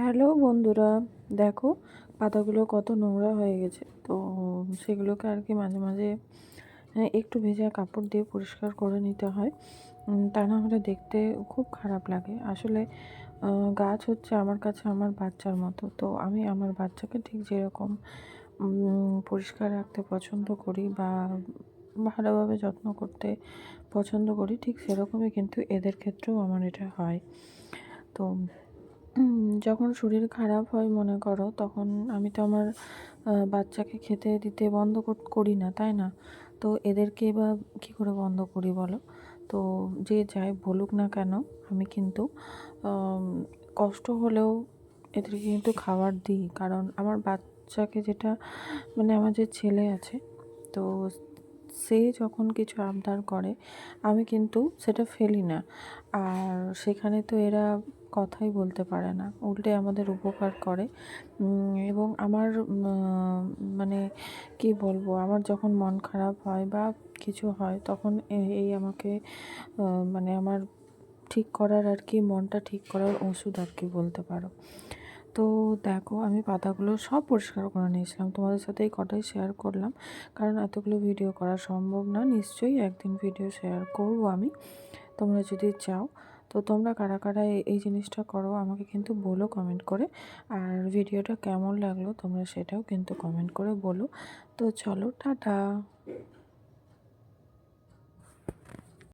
Hello বন্ধুরা, দেখো পাতাগুলো কত নোংরা হয়ে গেছে। তো সেগুলোকে আর কি মাঝে মাঝে একটু ভেজা কাপড় দিয়ে পরিষ্কার করে নিতে হয়। তা না হলে দেখতে খুব খারাপ লাগে আসলে। গাছ হচ্ছে আমার কাছে আমার বাচ্চার মতো। তো আমি আমার বাচ্চাকে ঠিক যেরকম পরিষ্কার রাখতে পছন্দ করি বা ভালোভাবে যত্ন করতে পছন্দ করি, ঠিক সেরকমই কিন্তু এদের ক্ষেত্রেও আমার এটা হয়। তো যখন শরীর খারাপ হয় মনে করো, তখন আমি তো আমার বাচ্চাকে খেতে দিতে বন্ধ করি না, তাই না? তো এদেরকে বা কী করে বন্ধ করি বলো? তো যে যাই বলুক না কেন, আমি কিন্তু আম কষ্ট হলেও এদেরকে কিন্তু খাবার দিই। কারণ আমার বাচ্চাকে যেটা মানে আমার যে ছেলে আছে, তো সে যখন কিছু আবদার করে আমি কিন্তু সেটা ফেলি না। আর সেখানে তো এরা কথাই বলতে পারে না, উল্টে আমাদের উপকার করে। এবং আমার মানে কি বলবো, আমার যখন মন খারাপ হয় বা কিছু হয়, তখন এই আমাকে মানে আমার ঠিক করার আর কি, মনটা ঠিক করার ওষুধ আর কি বলতে পারো। তো দেখো, আমি পাতাগুলো সব পরিষ্কার করে নিয়েছিলাম, তোমাদের সাথে এই কটাই শেয়ার করলাম, কারণ এতগুলো ভিডিও করা সম্ভব না। নিশ্চয়ই একদিন ভিডিও শেয়ার করব আমি, তোমরা যদি চাও। তো তোমরা কারা কারা এই জিনিসটা করো আমাকে কিন্তু বলো কমেন্ট করে। আর ভিডিওটা কেমন লাগলো তোমরা সেটাও কিন্তু কমেন্ট করে বলো। তো চলো, টাটা।